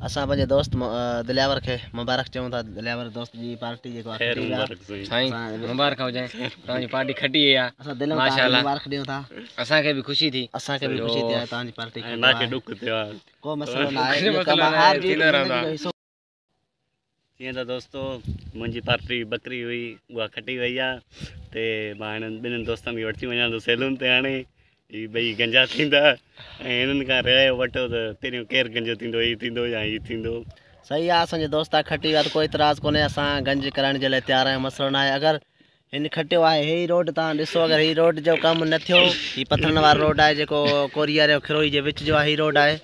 असां पंहिंजे दोस्त दिलियावर खे मुबारक चऊं था। दिलियावर दोस्त जी पार्टी जेको आहे साईं मुबारक हुजे तव्हांजी पार्टी खटी आहे असां दिल माशाअल्लाह मुबारक ॾियूं था। असांखे बि ख़ुशी थी असांखे बि ख़ुशी थी आहे तव्हांजी पार्टी नाके ॾुख थियो आहे को मसलो न आहे। जीअं त दोस्तो मुंहिंजी पार्टी बकरी हुई उहा खटी वई आहे ते मां हिननि ॿिन्हिनि दोस्तनि खे वठी वञा थो सैलून ते हाणे हीअ ॿई गंजा थींदा ऐं हिननि खां रहियो वठो त पहिरियों केरु गंजो थींदो हीअ थींदो या हीअ थींदो। सही आहे असांजे दोस्त आहे खटी विया त कोई इतराज़ कोन्हे असां गंज कराइण जे लाइ तयारु आहियूं मसलो न आहे। अगरि हिन खटियो आहे हे रोड तव्हां ॾिसो अगरि हीअ रोड जो कमु न थियो हीअ पथरनि वारो रोड आहे जेको कोरिया जो खिरोई जे विच जो आहे हीअ रोड आहे।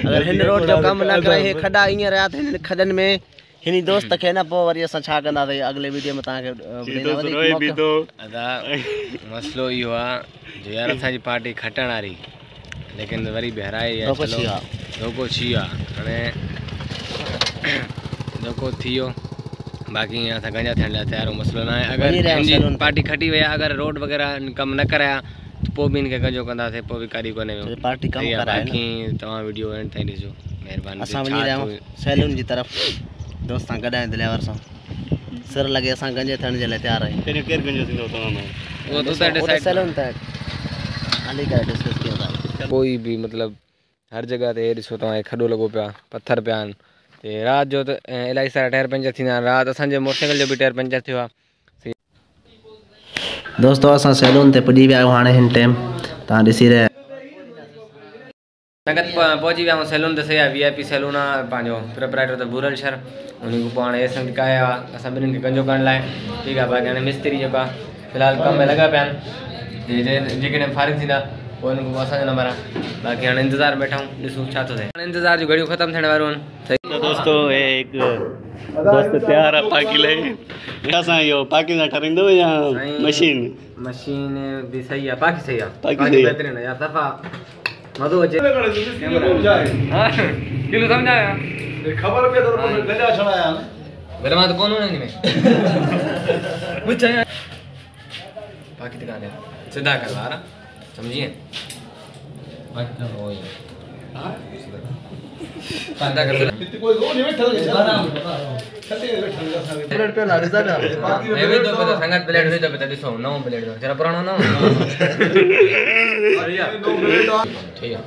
अगरि हिन रोड जो कमु न करे हे खॾा ईअं रहिया त हिन खॾनि में हिन दोस्त खे न पोइ वरी असां छा कंदासीं अॻिले वीडियो में तव्हांखे मसलो इहो आहे जो यार असांजी पार्टी खटण वारी लेकिन वरी ॿीहराए धोखो थी वियो आहे हाणे धोखो थी वियो बाक़ी ईअं असां गंजा थियण लाइ तयारु मसलो न आहे। अगरि पार्टी खटी वई आहे अगरि रोड वग़ैरह कमु न कराया त पोइ बि हिनखे गंजो कंदासीं पोइ बि कॾहिं कोन्हे पार्टी कमु बाक़ी तव्हां वीडियो एंड ताईं ॾिसो महिरबानी। असां वञी रहिया आहियूं सैलून जी तरफ़ दोस्त सां गॾु आहियूं दिलियावर सां सिर लॻे असां गंजे थियण जे लाइ तयारु आहियूं। पहिरियों केरु गंजो थींदो उहो सैलून त हली करे डिस्कस कयूं था। कोई भी मतलब हर जगह ते ॾिसो तव्हां खॾो लॻो पिया पत्थर पिया आहिनि ते राति जो त इलाही सारा टायर पंचर थींदा आहिनि। राति असांजे मोटरसाइकिल जो बि टायर पंचर थियो आहे। दोस्तो असां सैलून ते पुॼी विया आहियूं हाणे हिन टाइम तव्हां ॾिसी रहिया नगद पहुची विया आहियूं सैलून ते सही आहे VIP सैलून आहे पंहिंजो प्रोपराइटर त भूरल शहर उन खां पोइ हाणे एसन काया आहे असां ॿिन्हिनि खे गंजो करण लाइ ठीकु आहे। बाक़ी हाणे मिस्त्री जेको आहे फ़िलहालु कम में लॻा पिया आहिनि जेकॾहिं फारिग थींदा पोइ हुन खां पोइ असांजो नंबर आहे। बाक़ी हाणे इंतज़ार वेठा आहियूं ॾिसूं छा थो थिए हाणे इंतज़ार जूं घड़ियूं ख़तमु थियण वारियूं आहिनि। दोस्तो हे हिकु दोस्त तयारु आहे पाकी लाइ असां इहो पाकी सां ठहींदो या मशीन बि सही आहे पाकी सही आहे पाकी बहितरीनु यार दफ़ा मज़ो अचे किलो सम्झाया खबर पे तो गंजा छड़ाया ने मेरे मां तो कौन है इनमें कुछ है बाकी दिखा दे सीधा करवा रहा समझिए अच्छा वो ही हां सीधा कर दे कोई वो नहीं बैठा छते बैठा प्लेट पे लाड़ दा मैं भी तो पता संगत प्लेट दे तो बता दिसो नौ प्लेट दो जरा पुराना ना अरे यार नौ प्लेट ठीक है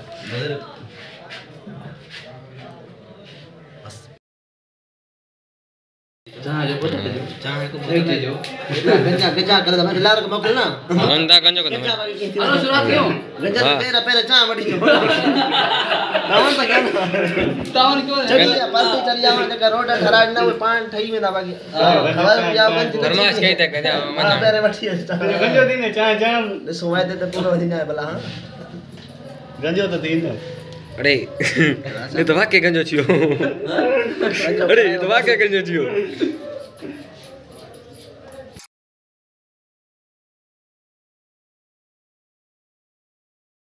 जहां जो पुट जहां को देख जो गंजा कर मैं लार को मोकल ना गंजा गंजो कर अरे शुरुआत क्यों गंजा तेरा पहले जहां वडी तावन त क्या तावन क्यों चलिए पार्टी चल जाओ जका रोड खराब ना पान ठई वेंदा बाकी खबर या बंद फरमाइश कई त गंजा मना तेरे वठी गंजो दीने चाय चाय ॾिसो वायदे त पूरो वधी जाए भला हां गंजो त दीने अरे ये तो वाकई गंजो थियो अरे ये तो वाकई गंजो थियो